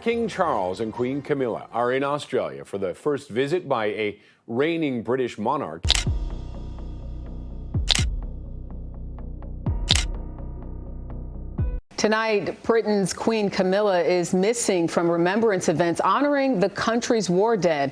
King Charles and Queen Camilla are in Australia for the first visit by a reigning British monarch. Tonight, Britain's Queen Camilla is missing from remembrance events honoring the country's war dead.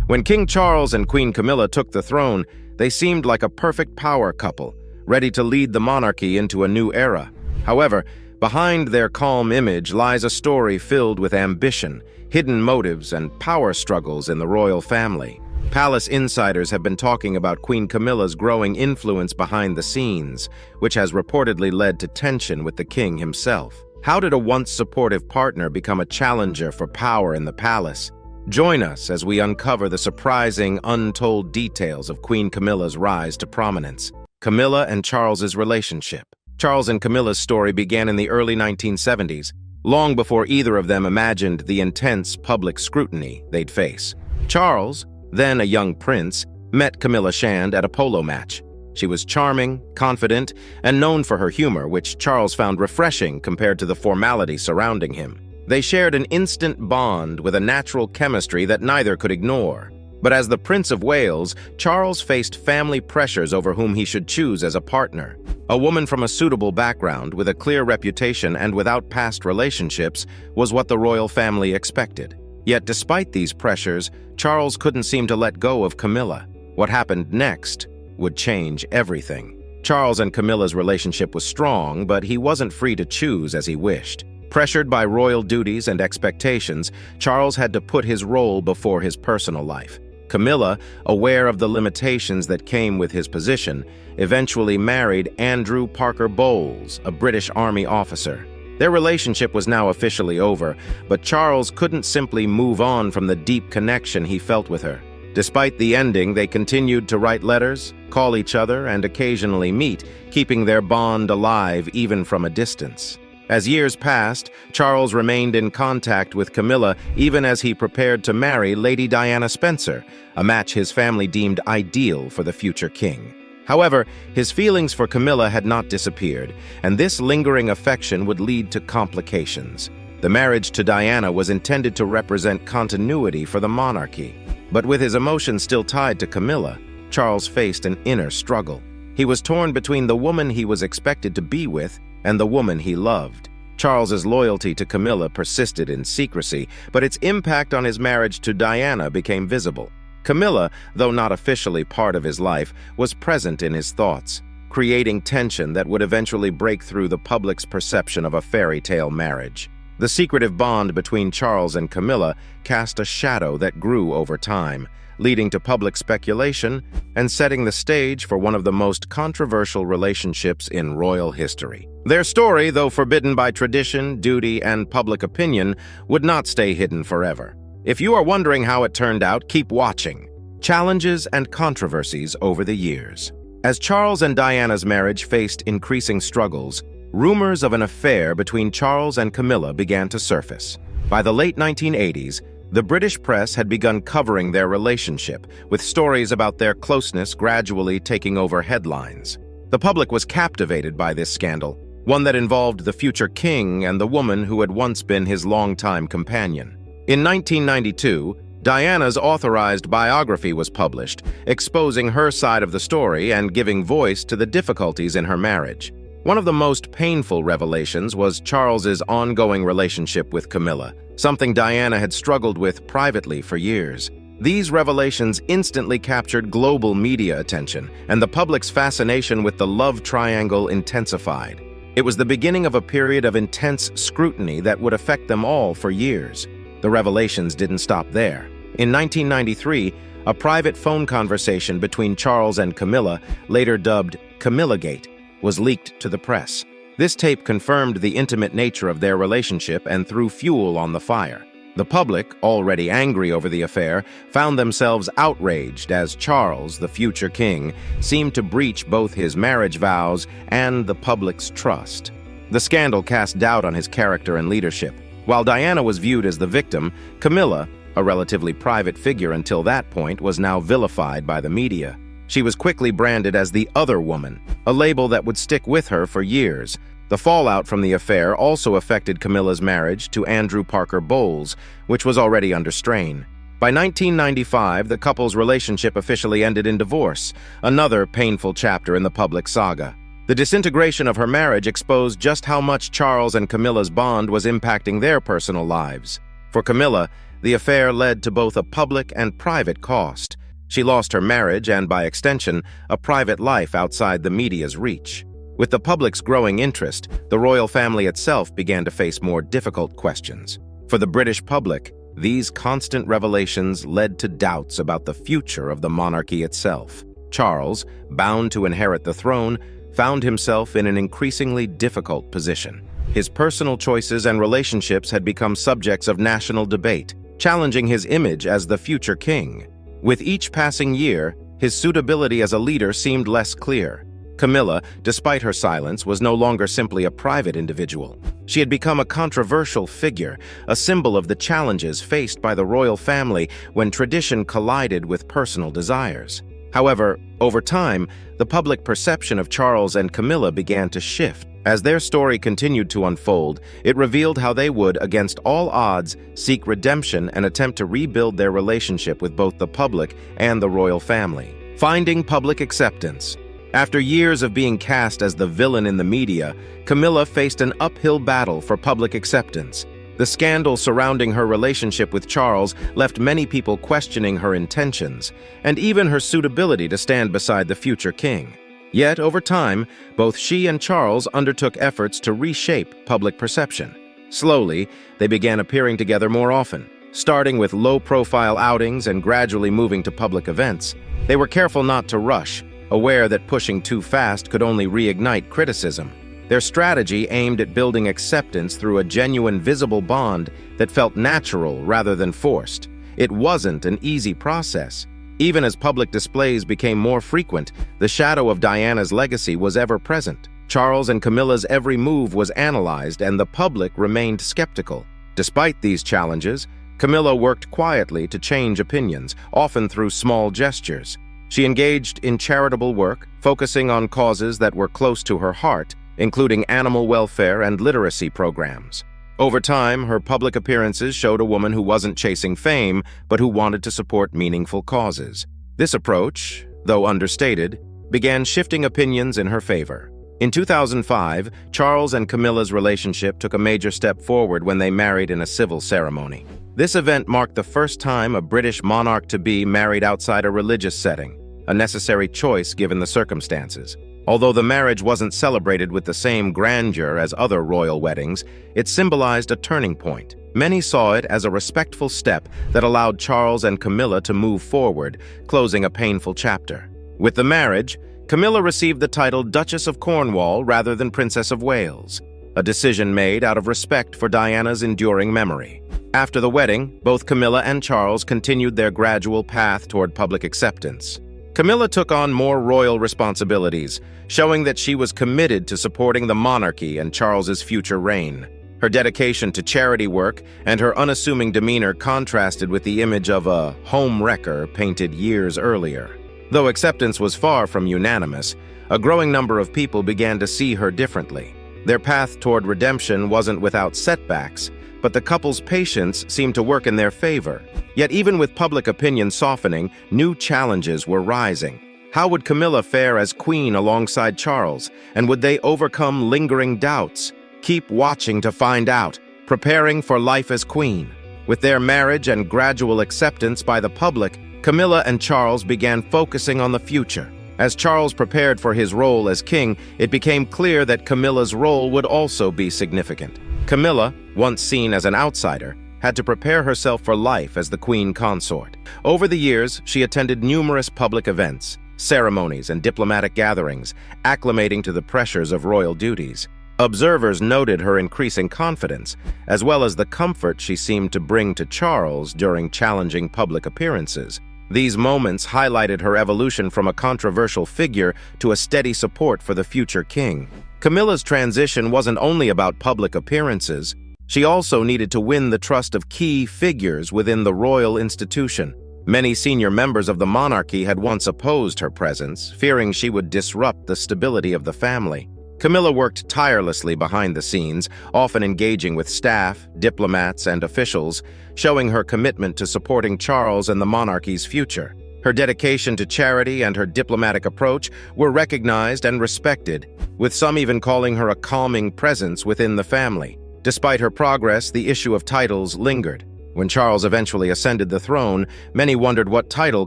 When King Charles and Queen Camilla took the throne, they seemed like a perfect power couple, ready to lead the monarchy into a new era. However, behind their calm image lies a story filled with ambition, hidden motives, and power struggles in the royal family. Palace insiders have been talking about Queen Camilla's growing influence behind the scenes, which has reportedly led to tension with the king himself. How did a once supportive partner become a challenger for power in the palace? Join us as we uncover the surprising, untold details of Queen Camilla's rise to prominence. Camilla and Charles's relationship. Charles and Camilla's story began in the early 1970s, long before either of them imagined the intense public scrutiny they'd face. Charles, then a young prince, met Camilla Shand at a polo match. She was charming, confident, and known for her humor, which Charles found refreshing compared to the formality surrounding him. They shared an instant bond with a natural chemistry that neither could ignore. But as the Prince of Wales, Charles faced family pressures over whom he should choose as a partner. A woman from a suitable background, with a clear reputation and without past relationships, was what the royal family expected. Yet despite these pressures, Charles couldn't seem to let go of Camilla. What happened next would change everything. Charles and Camilla's relationship was strong, but he wasn't free to choose as he wished. Pressured by royal duties and expectations, Charles had to put his role before his personal life. Camilla, aware of the limitations that came with his position, eventually married Andrew Parker Bowles, a British Army officer. Their relationship was now officially over, but Charles couldn't simply move on from the deep connection he felt with her. Despite the ending, they continued to write letters, call each other, and occasionally meet, keeping their bond alive even from a distance. As years passed, Charles remained in contact with Camilla even as he prepared to marry Lady Diana Spencer, a match his family deemed ideal for the future king. However, his feelings for Camilla had not disappeared, and this lingering affection would lead to complications. The marriage to Diana was intended to represent continuity for the monarchy. But with his emotions still tied to Camilla, Charles faced an inner struggle. He was torn between the woman he was expected to be with and the woman he loved. Charles's loyalty to Camilla persisted in secrecy, but its impact on his marriage to Diana became visible. Camilla, though not officially part of his life, was present in his thoughts, creating tension that would eventually break through the public's perception of a fairy tale marriage. The secretive bond between Charles and Camilla cast a shadow that grew over time, leading to public speculation and setting the stage for one of the most controversial relationships in royal history. Their story, though forbidden by tradition, duty, and public opinion, would not stay hidden forever. If you are wondering how it turned out, keep watching. Challenges and controversies over the years. As Charles and Diana's marriage faced increasing struggles, rumors of an affair between Charles and Camilla began to surface. By the late 1980s, the British press had begun covering their relationship, with stories about their closeness gradually taking over headlines. The public was captivated by this scandal, one that involved the future king and the woman who had once been his longtime companion. In 1992, Diana's authorized biography was published, exposing her side of the story and giving voice to the difficulties in her marriage. One of the most painful revelations was Charles's ongoing relationship with Camilla, something Diana had struggled with privately for years. These revelations instantly captured global media attention, and the public's fascination with the love triangle intensified. It was the beginning of a period of intense scrutiny that would affect them all for years. The revelations didn't stop there. In 1993, a private phone conversation between Charles and Camilla, later dubbed Camillagate, was leaked to the press. This tape confirmed the intimate nature of their relationship and threw fuel on the fire. The public, already angry over the affair, found themselves outraged as Charles, the future king, seemed to breach both his marriage vows and the public's trust. The scandal cast doubt on his character and leadership. While Diana was viewed as the victim, Camilla, a relatively private figure until that point, was now vilified by the media. She was quickly branded as the other woman, a label that would stick with her for years. The fallout from the affair also affected Camilla's marriage to Andrew Parker Bowles, which was already under strain. By 1995, the couple's relationship officially ended in divorce, another painful chapter in the public saga. The disintegration of her marriage exposed just how much Charles and Camilla's bond was impacting their personal lives. For Camilla, the affair led to both a public and private cost. She lost her marriage and, by extension, a private life outside the media's reach. With the public's growing interest, the royal family itself began to face more difficult questions. For the British public, these constant revelations led to doubts about the future of the monarchy itself. Charles, bound to inherit the throne, found himself in an increasingly difficult position. His personal choices and relationships had become subjects of national debate, challenging his image as the future king. With each passing year, his suitability as a leader seemed less clear. Camilla, despite her silence, was no longer simply a private individual. She had become a controversial figure, a symbol of the challenges faced by the royal family when tradition collided with personal desires. However, over time, the public perception of Charles and Camilla began to shift. As their story continued to unfold, it revealed how they would, against all odds, seek redemption and attempt to rebuild their relationship with both the public and the royal family. Finding public acceptance. After years of being cast as the villain in the media, Camilla faced an uphill battle for public acceptance. The scandal surrounding her relationship with Charles left many people questioning her intentions, and even her suitability to stand beside the future king. Yet, over time, both she and Charles undertook efforts to reshape public perception. Slowly, they began appearing together more often. Starting with low-profile outings and gradually moving to public events, they were careful not to rush, aware that pushing too fast could only reignite criticism. Their strategy aimed at building acceptance through a genuine, visible bond that felt natural rather than forced. It wasn't an easy process. Even as public displays became more frequent, the shadow of Diana's legacy was ever present. Charles and Camilla's every move was analyzed, and the public remained skeptical. Despite these challenges, Camilla worked quietly to change opinions, often through small gestures. She engaged in charitable work, focusing on causes that were close to her heart, including animal welfare and literacy programs. Over time, her public appearances showed a woman who wasn't chasing fame, but who wanted to support meaningful causes. This approach, though understated, began shifting opinions in her favor. In 2005, Charles and Camilla's relationship took a major step forward when they married in a civil ceremony. This event marked the first time a British monarch-to-be married outside a religious setting, a necessary choice given the circumstances. Although the marriage wasn't celebrated with the same grandeur as other royal weddings, it symbolized a turning point. Many saw it as a respectful step that allowed Charles and Camilla to move forward, closing a painful chapter. With the marriage, Camilla received the title Duchess of Cornwall rather than Princess of Wales, a decision made out of respect for Diana's enduring memory. After the wedding, both Camilla and Charles continued their gradual path toward public acceptance. Camilla took on more royal responsibilities, showing that she was committed to supporting the monarchy and Charles's future reign. Her dedication to charity work and her unassuming demeanor contrasted with the image of a home wrecker painted years earlier. Though acceptance was far from unanimous, a growing number of people began to see her differently. Their path toward redemption wasn't without setbacks, but the couple's patience seemed to work in their favor. Yet even with public opinion softening, new challenges were rising. How would Camilla fare as queen alongside Charles, and would they overcome lingering doubts? Keep watching to find out, preparing for life as queen. With their marriage and gradual acceptance by the public, Camilla and Charles began focusing on the future. As Charles prepared for his role as king, it became clear that Camilla's role would also be significant. Camilla, once seen as an outsider, had to prepare herself for life as the queen consort. Over the years, she attended numerous public events, ceremonies, and diplomatic gatherings, acclimating to the pressures of royal duties. Observers noted her increasing confidence, as well as the comfort she seemed to bring to Charles during challenging public appearances. These moments highlighted her evolution from a controversial figure to a steady support for the future king. Camilla's transition wasn't only about public appearances. She also needed to win the trust of key figures within the royal institution. Many senior members of the monarchy had once opposed her presence, fearing she would disrupt the stability of the family. Camilla worked tirelessly behind the scenes, often engaging with staff, diplomats, and officials, showing her commitment to supporting Charles and the monarchy's future. Her dedication to charity and her diplomatic approach were recognized and respected, with some even calling her a calming presence within the family. Despite her progress, the issue of titles lingered. When Charles eventually ascended the throne, many wondered what title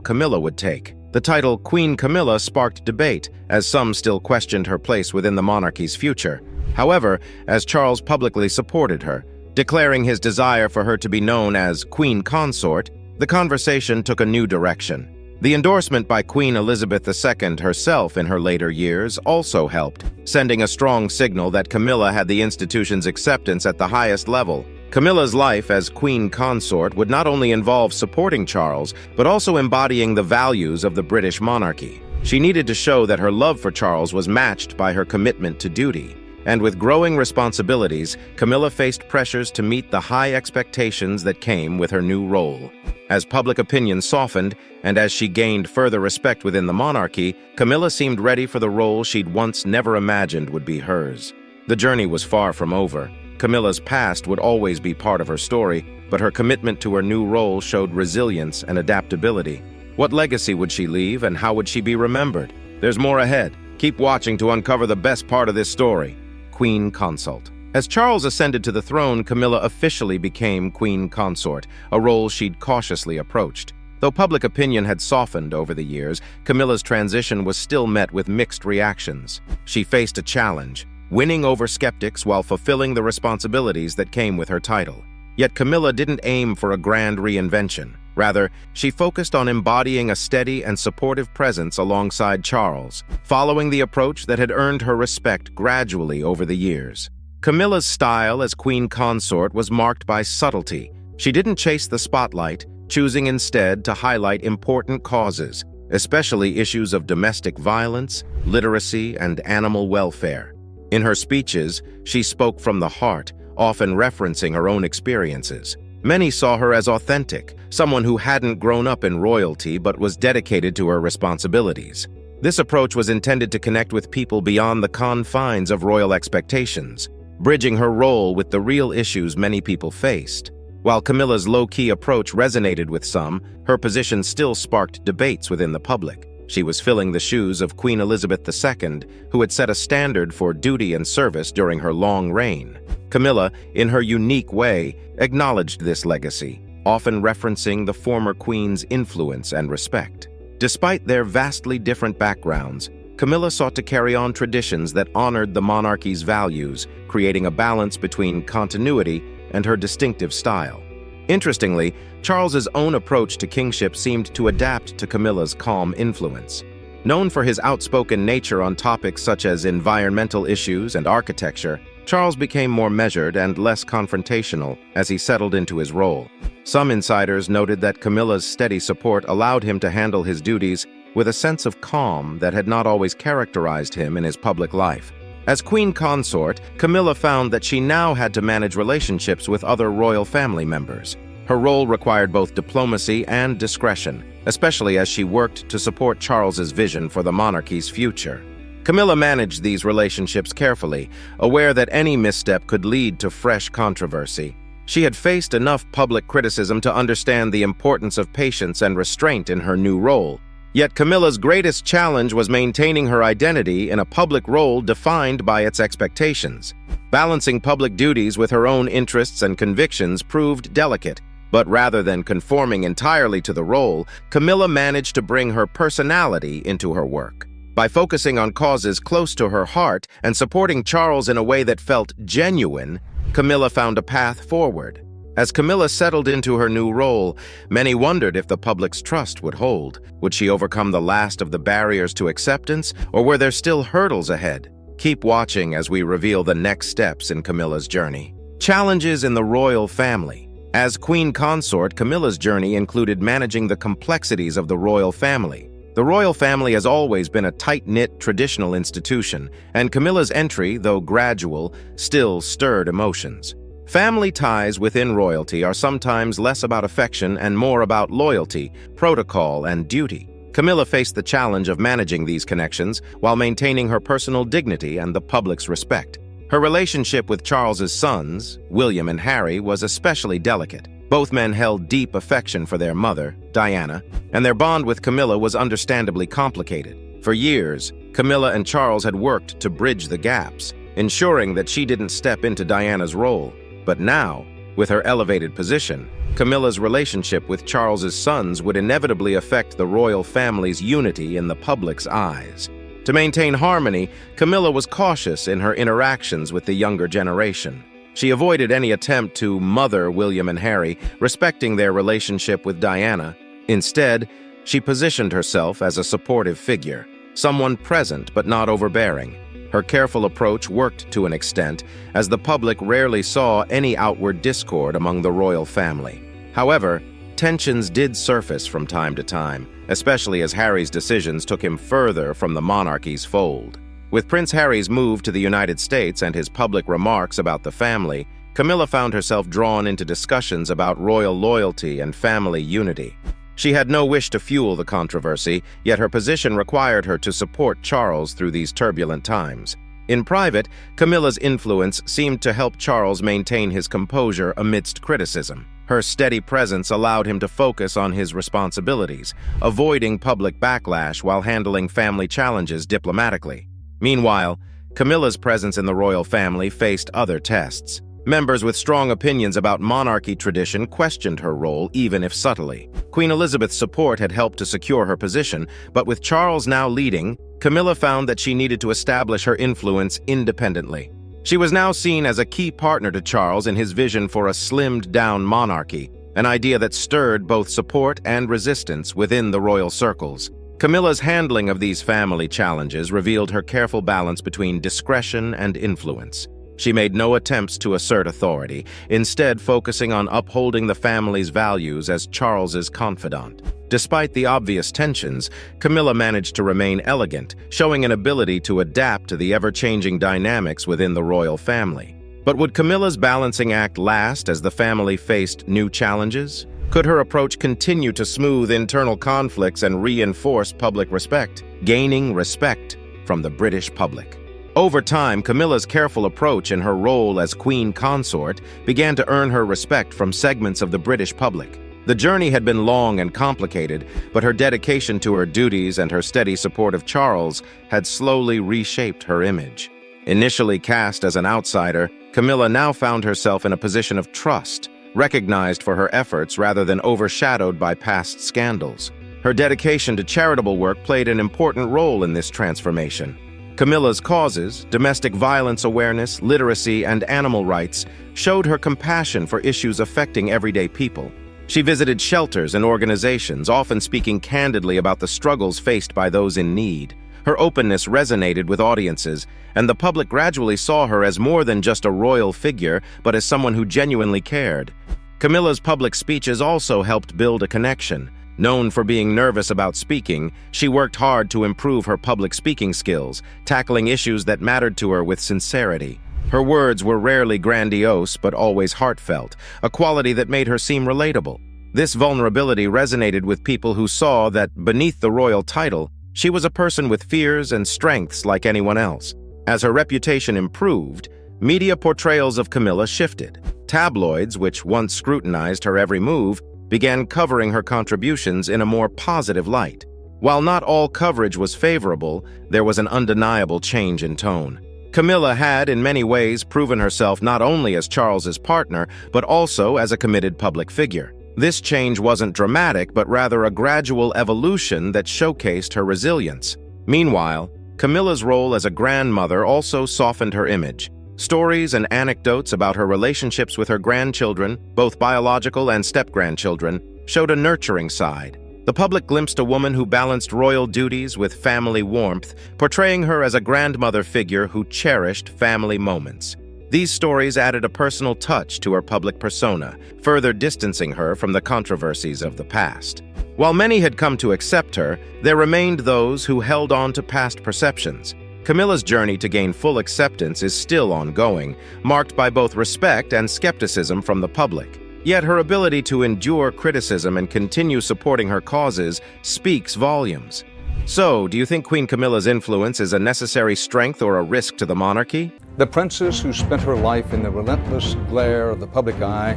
Camilla would take. The title Queen Camilla sparked debate, as some still questioned her place within the monarchy's future. However, as Charles publicly supported her, declaring his desire for her to be known as Queen Consort, the conversation took a new direction. The endorsement by Queen Elizabeth II herself in her later years also helped, sending a strong signal that Camilla had the institution's acceptance at the highest level. Camilla's life as Queen Consort would not only involve supporting Charles, but also embodying the values of the British monarchy. She needed to show that her love for Charles was matched by her commitment to duty. And with growing responsibilities, Camilla faced pressures to meet the high expectations that came with her new role. As public opinion softened, and as she gained further respect within the monarchy, Camilla seemed ready for the role she'd once never imagined would be hers. The journey was far from over. Camilla's past would always be part of her story, but her commitment to her new role showed resilience and adaptability. What legacy would she leave, and how would she be remembered? There's more ahead. Keep watching to uncover the best part of this story: Queen Consort. As Charles ascended to the throne, Camilla officially became Queen Consort, a role she'd cautiously approached. Though public opinion had softened over the years, Camilla's transition was still met with mixed reactions. She faced a challenge: winning over skeptics while fulfilling the responsibilities that came with her title. Yet Camilla didn't aim for a grand reinvention. Rather, she focused on embodying a steady and supportive presence alongside Charles, following the approach that had earned her respect gradually over the years. Camilla's style as Queen Consort was marked by subtlety. She didn't chase the spotlight, choosing instead to highlight important causes, especially issues of domestic violence, literacy, and animal welfare. In her speeches, she spoke from the heart, often referencing her own experiences. Many saw her as authentic, someone who hadn't grown up in royalty but was dedicated to her responsibilities. This approach was intended to connect with people beyond the confines of royal expectations, bridging her role with the real issues many people faced. While Camilla's low-key approach resonated with some, her position still sparked debates within the public. She was filling the shoes of Queen Elizabeth II, who had set a standard for duty and service during her long reign. Camilla, in her unique way, acknowledged this legacy, often referencing the former queen's influence and respect. Despite their vastly different backgrounds, Camilla sought to carry on traditions that honored the monarchy's values, creating a balance between continuity and her distinctive style. Interestingly, Charles's own approach to kingship seemed to adapt to Camilla's calm influence. Known for his outspoken nature on topics such as environmental issues and architecture, Charles became more measured and less confrontational as he settled into his role. Some insiders noted that Camilla's steady support allowed him to handle his duties with a sense of calm that had not always characterized him in his public life. As Queen Consort, Camilla found that she now had to manage relationships with other royal family members. Her role required both diplomacy and discretion, especially as she worked to support Charles's vision for the monarchy's future. Camilla managed these relationships carefully, aware that any misstep could lead to fresh controversy. She had faced enough public criticism to understand the importance of patience and restraint in her new role. Yet Camilla's greatest challenge was maintaining her identity in a public role defined by its expectations. Balancing public duties with her own interests and convictions proved delicate, but rather than conforming entirely to the role, Camilla managed to bring her personality into her work. By focusing on causes close to her heart and supporting Charles in a way that felt genuine, Camilla found a path forward. As Camilla settled into her new role, many wondered if the public's trust would hold. Would she overcome the last of the barriers to acceptance, or were there still hurdles ahead? Keep watching as we reveal the next steps in Camilla's journey. Challenges in the royal family. As Queen Consort, Camilla's journey included managing the complexities of the royal family. The royal family has always been a tight-knit, traditional institution, and Camilla's entry, though gradual, still stirred emotions. Family ties within royalty are sometimes less about affection and more about loyalty, protocol, and duty. Camilla faced the challenge of managing these connections while maintaining her personal dignity and the public's respect. Her relationship with Charles's sons, William and Harry, was especially delicate. Both men held deep affection for their mother, Diana, and their bond with Camilla was understandably complicated. For years, Camilla and Charles had worked to bridge the gaps, ensuring that she didn't step into Diana's role. But now, with her elevated position, Camilla's relationship with Charles's sons would inevitably affect the royal family's unity in the public's eyes. To maintain harmony, Camilla was cautious in her interactions with the younger generation. She avoided any attempt to mother William and Harry, respecting their relationship with Diana. Instead, she positioned herself as a supportive figure, someone present but not overbearing. Her careful approach worked to an extent, as the public rarely saw any outward discord among the royal family. However, tensions did surface from time to time, especially as Harry's decisions took him further from the monarchy's fold. With Prince Harry's move to the United States and his public remarks about the family, Camilla found herself drawn into discussions about royal loyalty and family unity. She had no wish to fuel the controversy, yet her position required her to support Charles through these turbulent times. In private, Camilla's influence seemed to help Charles maintain his composure amidst criticism. Her steady presence allowed him to focus on his responsibilities, avoiding public backlash while handling family challenges diplomatically. Meanwhile, Camilla's presence in the royal family faced other tests. Members with strong opinions about monarchy tradition questioned her role, even if subtly. Queen Elizabeth's support had helped to secure her position, but with Charles now leading, Camilla found that she needed to establish her influence independently. She was now seen as a key partner to Charles in his vision for a slimmed-down monarchy, an idea that stirred both support and resistance within the royal circles. Camilla's handling of these family challenges revealed her careful balance between discretion and influence. She made no attempts to assert authority, instead focusing on upholding the family's values as Charles's confidant. Despite the obvious tensions, Camilla managed to remain elegant, showing an ability to adapt to the ever-changing dynamics within the royal family. But would Camilla's balancing act last as the family faced new challenges? Could her approach continue to smooth internal conflicts and reinforce public respect, gaining respect from the British public? Over time, Camilla's careful approach in her role as queen consort began to earn her respect from segments of the British public. The journey had been long and complicated, but her dedication to her duties and her steady support of Charles had slowly reshaped her image. Initially cast as an outsider, Camilla now found herself in a position of trust, recognized for her efforts rather than overshadowed by past scandals. Her dedication to charitable work played an important role in this transformation. Camilla's causes, domestic violence awareness, literacy, and animal rights, showed her compassion for issues affecting everyday people. She visited shelters and organizations, often speaking candidly about the struggles faced by those in need. Her openness resonated with audiences, and the public gradually saw her as more than just a royal figure, but as someone who genuinely cared. Camilla's public speeches also helped build a connection. Known for being nervous about speaking, she worked hard to improve her public speaking skills, tackling issues that mattered to her with sincerity. Her words were rarely grandiose but always heartfelt, a quality that made her seem relatable. This vulnerability resonated with people who saw that, beneath the royal title, she was a person with fears and strengths like anyone else. As her reputation improved, media portrayals of Camilla shifted. Tabloids, which once scrutinized her every move, began covering her contributions in a more positive light. While not all coverage was favorable, there was an undeniable change in tone. Camilla had, in many ways, proven herself not only as Charles's partner, but also as a committed public figure. This change wasn't dramatic, but rather a gradual evolution that showcased her resilience. Meanwhile, Camilla's role as a grandmother also softened her image. Stories and anecdotes about her relationships with her grandchildren, both biological and step-grandchildren, showed a nurturing side. The public glimpsed a woman who balanced royal duties with family warmth, portraying her as a grandmother figure who cherished family moments. These stories added a personal touch to her public persona, further distancing her from the controversies of the past. While many had come to accept her, there remained those who held on to past perceptions. Camilla's journey to gain full acceptance is still ongoing, marked by both respect and skepticism from the public. Yet her ability to endure criticism and continue supporting her causes speaks volumes. So, do you think Queen Camilla's influence is a necessary strength or a risk to the monarchy? The princess, who spent her life in the relentless glare of the public eye,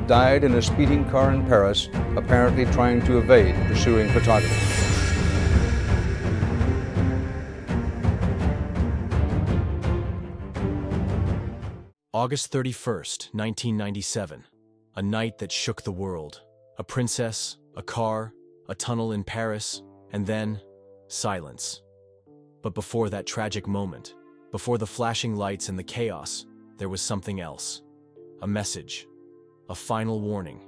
died in a speeding car in Paris, apparently trying to evade pursuing photography. August 31st, 1997. A night that shook the world. A princess, a car, a tunnel in Paris, and then silence. But before that tragic moment, before the flashing lights and the chaos, there was something else. A message. A final warning.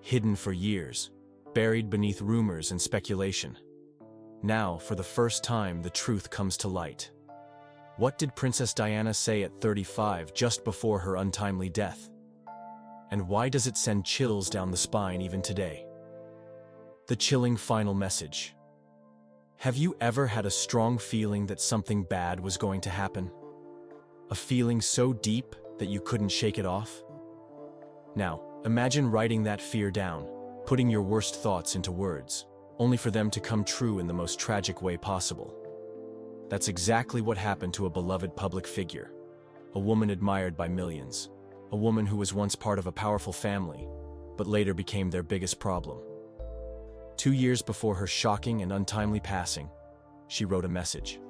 Hidden for years, buried beneath rumors and speculation. Now, for the first time, the truth comes to light. What did Princess Diana say at 35 just before her untimely death? And why does it send chills down the spine even today? The chilling final message. Have you ever had a strong feeling that something bad was going to happen? A feeling so deep that you couldn't shake it off? Now, imagine writing that fear down, putting your worst thoughts into words, only for them to come true in the most tragic way possible. That's exactly what happened to a beloved public figure, a woman admired by millions, a woman who was once part of a powerful family, but later became their biggest problem. 2 years before her shocking and untimely passing, she wrote a message.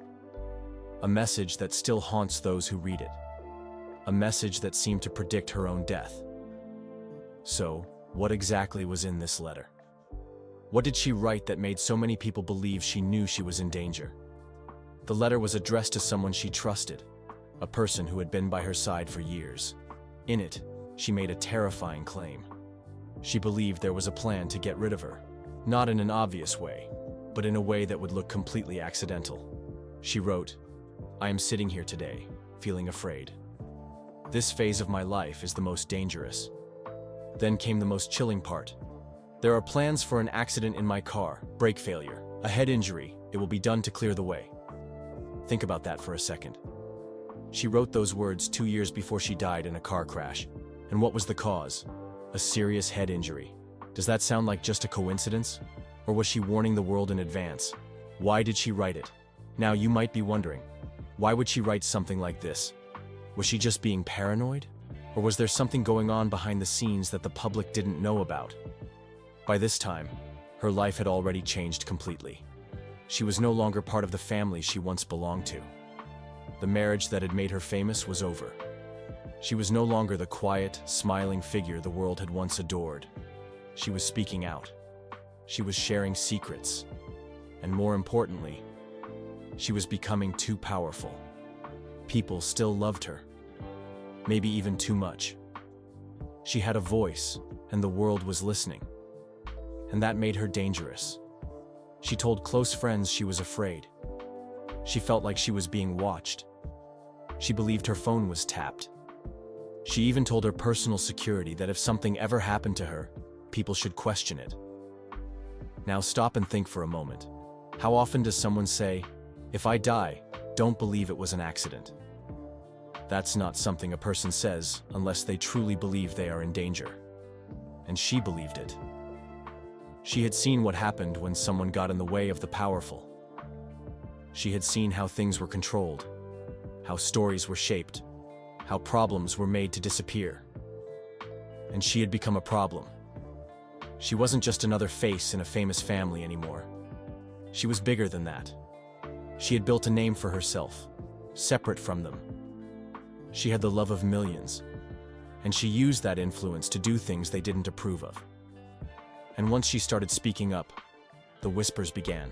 A message that still haunts those who read it. A message that seemed to predict her own death. So, what exactly was in this letter? What did she write that made so many people believe she knew she was in danger? The letter was addressed to someone she trusted, a person who had been by her side for years. In it, she made a terrifying claim. She believed there was a plan to get rid of her, not in an obvious way, but in a way that would look completely accidental. She wrote, "I am sitting here today, feeling afraid. This phase of my life is the most dangerous." Then came the most chilling part. "There are plans for an accident in my car, brake failure, a head injury. It will be done to clear the way." Think about that for a second. She wrote those words 2 years before she died in a car crash. And what was the cause? A serious head injury. Does that sound like just a coincidence? Or was she warning the world in advance? Why did she write it? Now you might be wondering, why would she write something like this? Was she just being paranoid? Or was there something going on behind the scenes that the public didn't know about? By this time, her life had already changed completely. She was no longer part of the family she once belonged to. The marriage that had made her famous was over. She was no longer the quiet, smiling figure the world had once adored. She was speaking out. She was sharing secrets. And more importantly, she was becoming too powerful. People still loved her. Maybe even too much. She had a voice, and the world was listening. And that made her dangerous. She told close friends she was afraid. She felt like she was being watched. She believed her phone was tapped. She even told her personal security that if something ever happened to her, people should question it. Now stop and think for a moment. How often does someone say, "If I die, don't believe it was an accident"? That's not something a person says unless they truly believe they are in danger. And she believed it. She had seen what happened when someone got in the way of the powerful. She had seen how things were controlled, how stories were shaped, how problems were made to disappear. And she had become a problem. She wasn't just another face in a famous family anymore. She was bigger than that. She had built a name for herself, separate from them. She had the love of millions, and she used that influence to do things they didn't approve of. And once she started speaking up, the whispers began.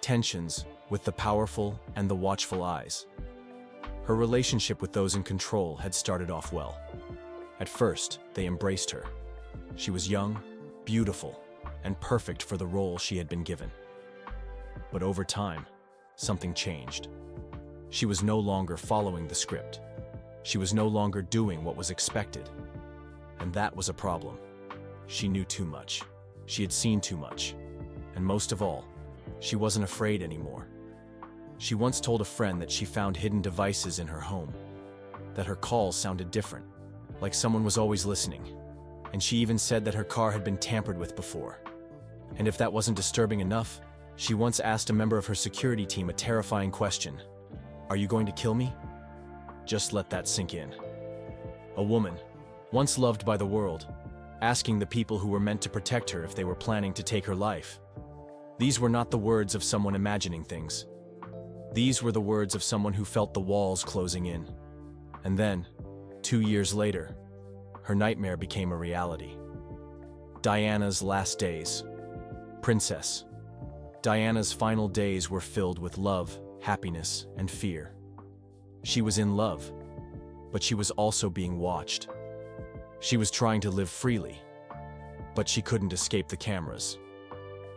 Tensions with the powerful and the watchful eyes. Her relationship with those in control had started off well. At first, they embraced her. She was young, beautiful, and perfect for the role she had been given. But over time, something changed. She was no longer following the script. She was no longer doing what was expected. And that was a problem. She knew too much. She had seen too much. And most of all, she wasn't afraid anymore. She once told a friend that she found hidden devices in her home, that her calls sounded different, like someone was always listening. and she even said that her car had been tampered with before. And if that wasn't disturbing enough, she once asked a member of her security team a terrifying question. "Are you going to kill me?" Just let that sink in. A woman, once loved by the world, asking the people who were meant to protect her if they were planning to take her life. These were not the words of someone imagining things. These were the words of someone who felt the walls closing in. And then, 2 years later, her nightmare became a reality. Diana's last days. Princess. Diana's final days were filled with love, happiness, and fear. She was in love, but she was also being watched. She was trying to live freely, but she couldn't escape the cameras.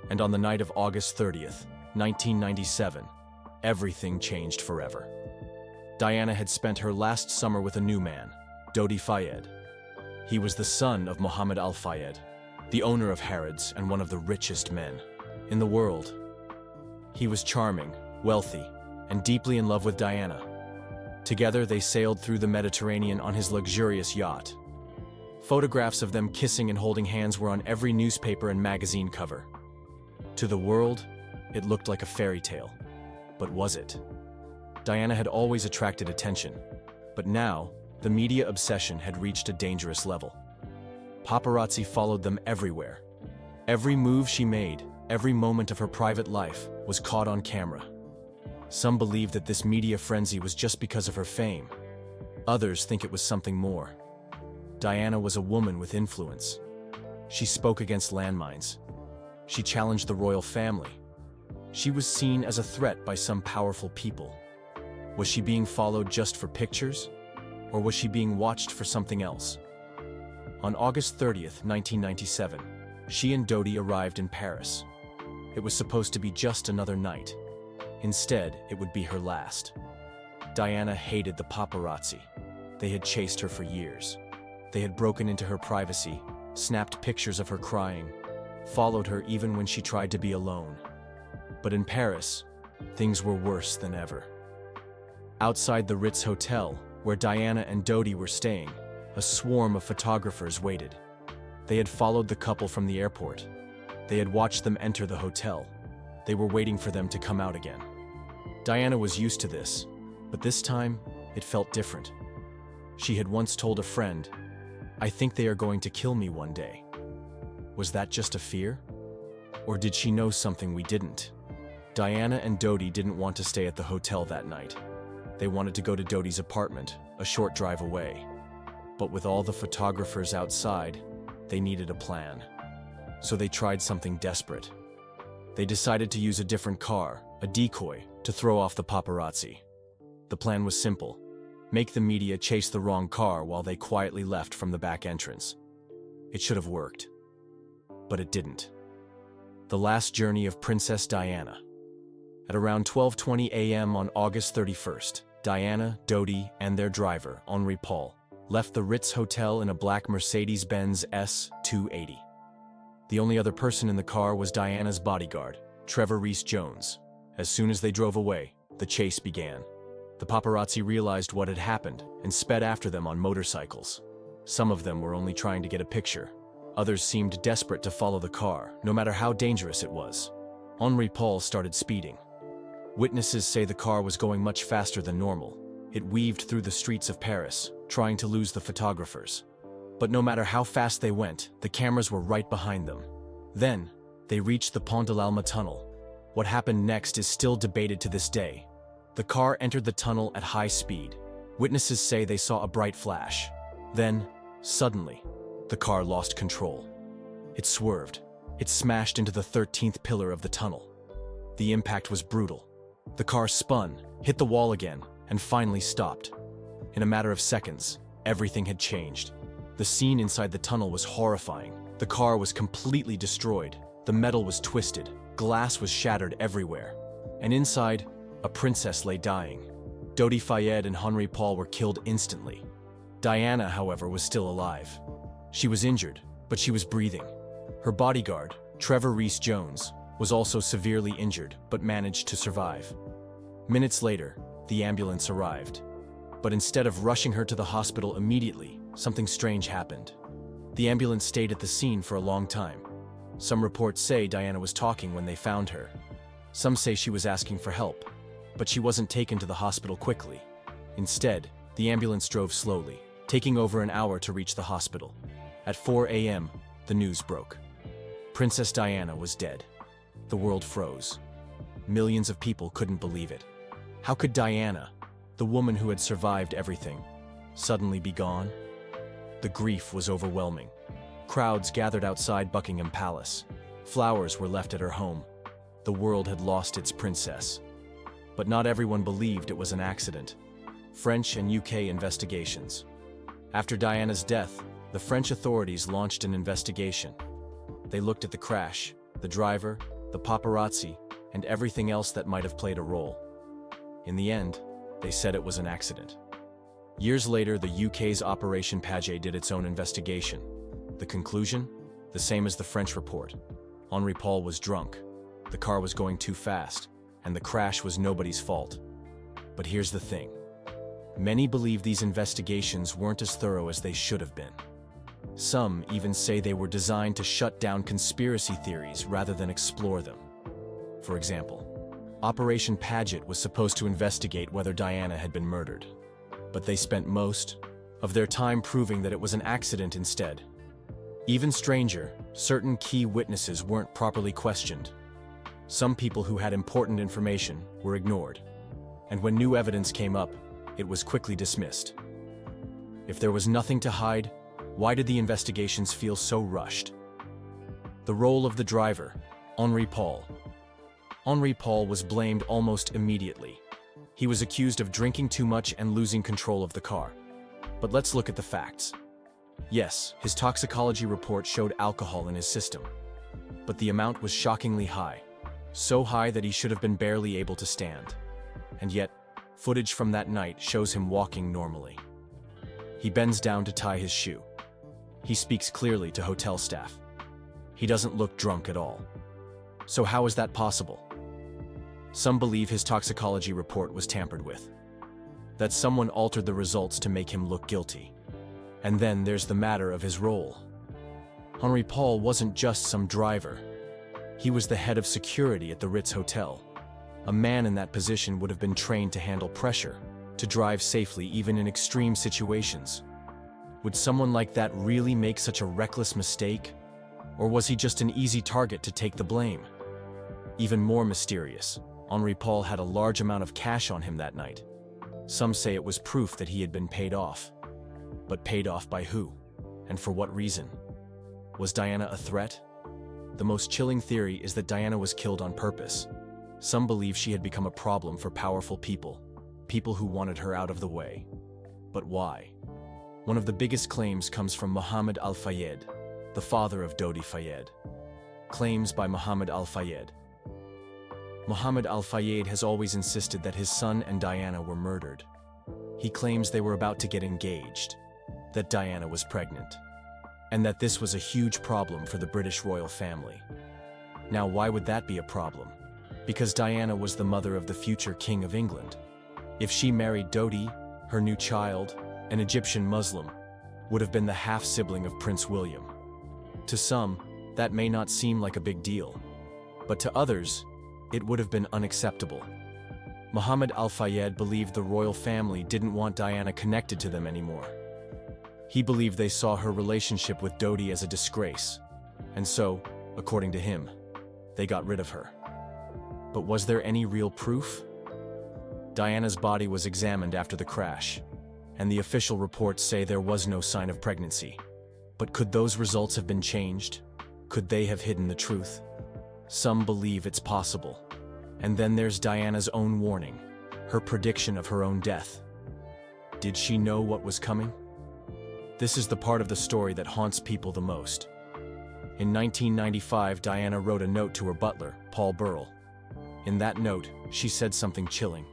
And on the night of August 30th, 1997, everything changed forever. Diana had spent her last summer with a new man, Dodi Fayed. He was the son of Mohammed Al Fayed, the owner of Harrods and one of the richest men in the world. He was charming, wealthy, and deeply in love with Diana. Together, they sailed through the Mediterranean on his luxurious yacht. Photographs of them kissing and holding hands were on every newspaper and magazine cover. To the world, it looked like a fairy tale. But was it? Diana had always attracted attention, but now, the media obsession had reached a dangerous level. Paparazzi followed them everywhere. Every move she made, every moment of her private life, was caught on camera. Some believe that this media frenzy was just because of her fame. Others think it was something more. Diana was a woman with influence. She spoke against landmines. She challenged the royal family. She was seen as a threat by some powerful people. Was she being followed just for pictures? Or was she being watched for something else? On August 30th, 1997, she and Dodi arrived in Paris. It was supposed to be just another night. Instead, it would be her last. Diana hated the paparazzi. They had chased her for years. They had broken into her privacy, snapped pictures of her crying, followed her even when she tried to be alone. But in Paris, things were worse than ever. Outside the Ritz Hotel, where Diana and Dodi were staying, a swarm of photographers waited. They had followed the couple from the airport. They had watched them enter the hotel. They were waiting for them to come out again. Diana was used to this, but this time, it felt different. She had once told a friend, "I think they are going to kill me one day." Was that just a fear? Or did she know something we didn't? Diana and Dodi didn't want to stay at the hotel that night. They wanted to go to Dodi's apartment, a short drive away. But with all the photographers outside, they needed a plan. So they tried something desperate. They decided to use a different car, a decoy, to throw off the paparazzi. The plan was simple: make the media chase the wrong car while they quietly left from the back entrance. It should have worked. But it didn't. The last journey of Princess Diana. At around 12:20 a.m. on August 31st, Diana, Dodi, and their driver, Henri Paul, left the Ritz Hotel in a black Mercedes-Benz S280. The only other person in the car was Diana's bodyguard, Trevor Rees-Jones. As soon as they drove away, the chase began. The paparazzi realized what had happened and sped after them on motorcycles. Some of them were only trying to get a picture. Others seemed desperate to follow the car, no matter how dangerous it was. Henri Paul started speeding. Witnesses say the car was going much faster than normal. It weaved through the streets of Paris, trying to lose the photographers. But no matter how fast they went, the cameras were right behind them. Then, they reached the Pont de l'Alma tunnel. What happened next is still debated to this day. The car entered the tunnel at high speed. Witnesses say they saw a bright flash. Then, suddenly, the car lost control. It swerved. It smashed into the 13th pillar of the tunnel. The impact was brutal. The car spun, hit the wall again, and finally stopped. In a matter of seconds, everything had changed. The scene inside the tunnel was horrifying. The car was completely destroyed. The metal was twisted. Glass was shattered everywhere. And inside, a princess lay dying. Dodi Fayed and Henri Paul were killed instantly. Diana, however, was still alive. She was injured, but she was breathing. Her bodyguard, Trevor Rees-Jones, was also severely injured, but managed to survive. Minutes later, the ambulance arrived. But instead of rushing her to the hospital immediately, something strange happened. The ambulance stayed at the scene for a long time. Some reports say Diana was talking when they found her. Some say she was asking for help, but she wasn't taken to the hospital quickly. Instead, the ambulance drove slowly, taking over an hour to reach the hospital. At 4 a.m., the news broke. Princess Diana was dead. The world froze. Millions of people couldn't believe it. How could Diana, the woman who had survived everything, suddenly be gone? The grief was overwhelming. Crowds gathered outside Buckingham Palace. Flowers were left at her home. The world had lost its princess. But not everyone believed it was an accident. French and UK investigations. After Diana's death, the French authorities launched an investigation. They looked at the crash, the driver, the paparazzi, and everything else that might have played a role. In the end, they said it was an accident. Years later, the UK's Operation Paget did its own investigation. The conclusion? The same as the French report. Henri Paul was drunk, the car was going too fast, and the crash was nobody's fault. But here's the thing. Many believe these investigations weren't as thorough as they should have been. Some even say they were designed to shut down conspiracy theories rather than explore them. For example, Operation Paget was supposed to investigate whether Diana had been murdered. But they spent most of their time proving that it was an accident instead. Even stranger, certain key witnesses weren't properly questioned. Some people who had important information were ignored. And when new evidence came up, it was quickly dismissed. If there was nothing to hide, why did the investigations feel so rushed? The role of the driver, Henri Paul. Henri Paul was blamed almost immediately. He was accused of drinking too much and losing control of the car. But let's look at the facts. Yes, his toxicology report showed alcohol in his system. But the amount was shockingly high. So high that he should have been barely able to stand. And yet, footage from that night shows him walking normally. He bends down to tie his shoe. He speaks clearly to hotel staff. He doesn't look drunk at all. So how is that possible? Some believe his toxicology report was tampered with. That someone altered the results to make him look guilty. And then there's the matter of his role. Henri Paul wasn't just some driver. He was the head of security at the Ritz Hotel. A man in that position would have been trained to handle pressure, to drive safely even in extreme situations. Would someone like that really make such a reckless mistake? Or was he just an easy target to take the blame? Even more mysterious, Henri Paul had a large amount of cash on him that night. Some say it was proof that he had been paid off. But paid off by who? And for what reason? Was Diana a threat? The most chilling theory is that Diana was killed on purpose. Some believe she had become a problem for powerful people, people who wanted her out of the way. But why? One of the biggest claims comes from Mohammed Al-Fayed, the father of Dodi Fayed. Claims by Mohammed Al-Fayed. Mohammed Al-Fayed has always insisted that his son and Diana were murdered. He claims they were about to get engaged, that Diana was pregnant, and that this was a huge problem for the British royal family. Now, why would that be a problem? Because Diana was the mother of the future King of England. If she married Dodi, her new child, an Egyptian Muslim, would have been the half-sibling of Prince William. To some, that may not seem like a big deal, but to others, it would have been unacceptable. Mohammed Al-Fayed believed the royal family didn't want Diana connected to them anymore. He believed they saw her relationship with Dodi as a disgrace, and so, according to him, they got rid of her. But was there any real proof? Diana's body was examined after the crash, and the official reports say there was no sign of pregnancy. But could those results have been changed? Could they have hidden the truth? Some believe it's possible. And then there's Diana's own warning, her prediction of her own death. Did she know what was coming? This is the part of the story that haunts people the most. In 1995, Diana wrote a note to her butler, Paul Burrell. In that note, she said something chilling.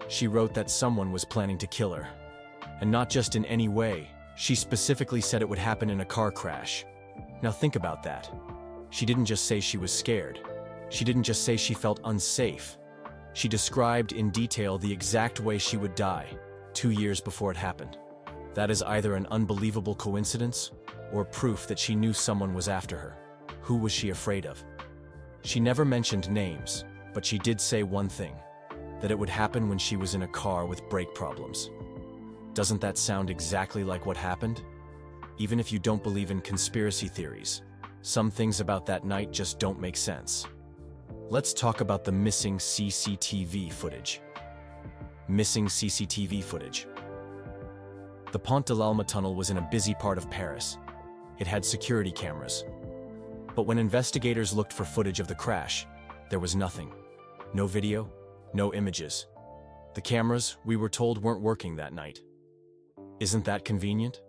She wrote that someone was planning to kill her. And not just in any way, she specifically said it would happen in a car crash. Now think about that. She didn't just say she was scared. She didn't just say she felt unsafe. She described in detail the exact way she would die, 2 years before it happened. That is either an unbelievable coincidence or proof that she knew someone was after her. Who was she afraid of? She never mentioned names, but she did say one thing, that it would happen when she was in a car with brake problems. Doesn't that sound exactly like what happened? Even if you don't believe in conspiracy theories, some things about that night just don't make sense. Let's talk about the missing CCTV footage. Missing CCTV footage. The Pont de l'Alma tunnel was in a busy part of Paris. It had security cameras. But when investigators looked for footage of the crash, there was nothing. No video, no images. The cameras, we were told, weren't working that night. Isn't that convenient?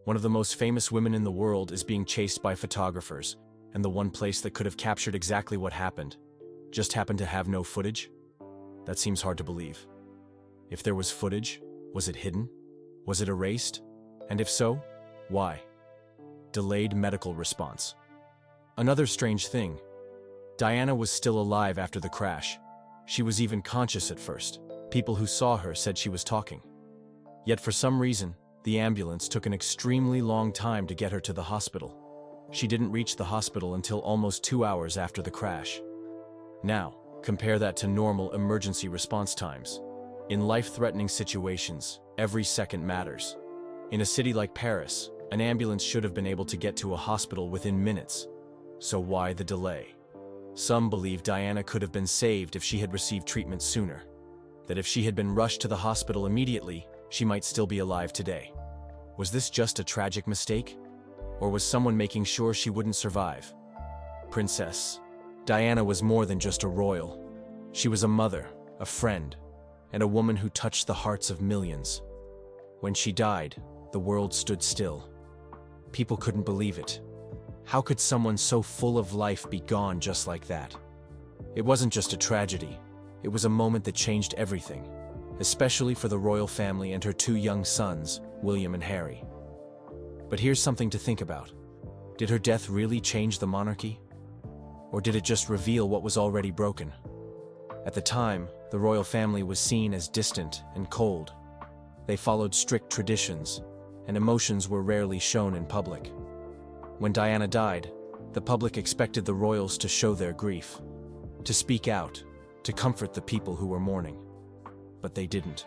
One of the most famous women in the world is being chased by photographers, and the one place that could have captured exactly what happened just happened to have no footage? That seems hard to believe. If there was footage, was it hidden? Was it erased? And if so, why? Delayed medical response. Another strange thing. Diana was still alive after the crash. She was even conscious at first. People who saw her said she was talking. Yet for some reason, the ambulance took an extremely long time to get her to the hospital. She didn't reach the hospital until almost 2 hours after the crash. Now, compare that to normal emergency response times. In life-threatening situations, every second matters. In a city like Paris, an ambulance should have been able to get to a hospital within minutes. So why the delay? Some believe Diana could have been saved if she had received treatment sooner. That if she had been rushed to the hospital immediately, she might still be alive today. Was this just a tragic mistake? Or was someone making sure she wouldn't survive? Princess Diana was more than just a royal. She was a mother, a friend, and a woman who touched the hearts of millions. When she died, the world stood still. People couldn't believe it. How could someone so full of life be gone just like that? It wasn't just a tragedy. It was a moment that changed everything, especially for the royal family and her 2 young sons, William and Harry. But here's something to think about. Did her death really change the monarchy? Or did it just reveal what was already broken? At the time, the royal family was seen as distant and cold. They followed strict traditions, and emotions were rarely shown in public. When Diana died, the public expected the royals to show their grief, to speak out, to comfort the people who were mourning. But they didn't.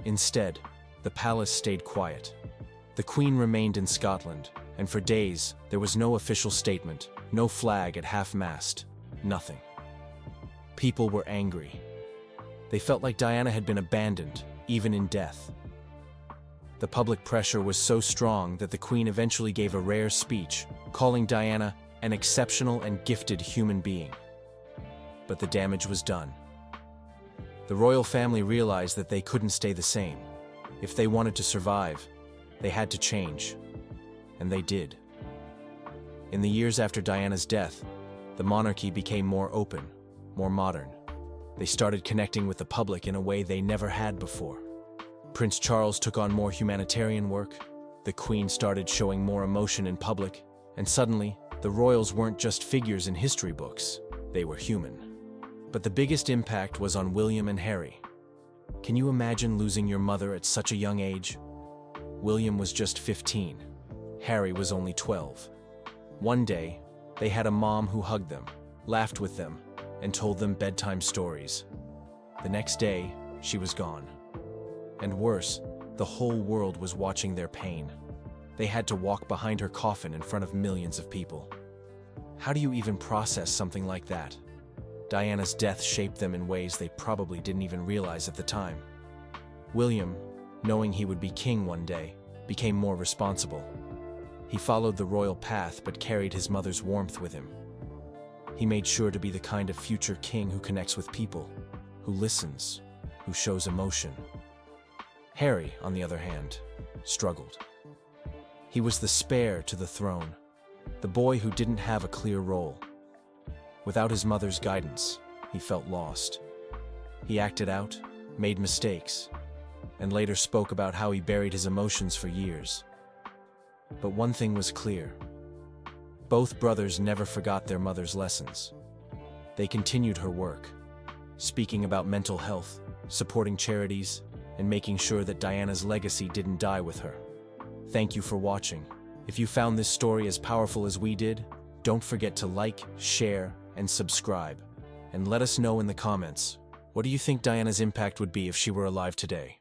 Instead, the palace stayed quiet. The Queen remained in Scotland, and for days there was no official statement, no flag at half-mast, nothing. People were angry. They felt like Diana had been abandoned, even in death. The public pressure was so strong that the Queen eventually gave a rare speech, calling Diana an exceptional and gifted human being. But the damage was done. The royal family realized that they couldn't stay the same. If they wanted to survive, they had to change. And they did. In the years after Diana's death, the monarchy became more open, more modern. They started connecting with the public in a way they never had before. Prince Charles took on more humanitarian work, the Queen started showing more emotion in public, and suddenly, the royals weren't just figures in history books, they were human. But the biggest impact was on William and Harry. Can you imagine losing your mother at such a young age? William was just 15. Harry was only 12. One day, they had a mom who hugged them, laughed with them, and told them bedtime stories. The next day, she was gone. And worse, the whole world was watching their pain. They had to walk behind her coffin in front of millions of people. How do you even process something like that? Diana's death shaped them in ways they probably didn't even realize at the time. William, knowing he would be king one day, became more responsible. He followed the royal path but carried his mother's warmth with him. He made sure to be the kind of future king who connects with people, who listens, who shows emotion. Harry, on the other hand, struggled. He was the spare to the throne, the boy who didn't have a clear role. Without his mother's guidance, he felt lost. He acted out, made mistakes, and later spoke about how he buried his emotions for years. But one thing was clear. Both brothers never forgot their mother's lessons. They continued her work, speaking about mental health, supporting charities, and making sure that Diana's legacy didn't die with her. Thank you for watching. If you found this story as powerful as we did, don't forget to like, share, and subscribe. And let us know in the comments, what do you think Diana's impact would be if she were alive today?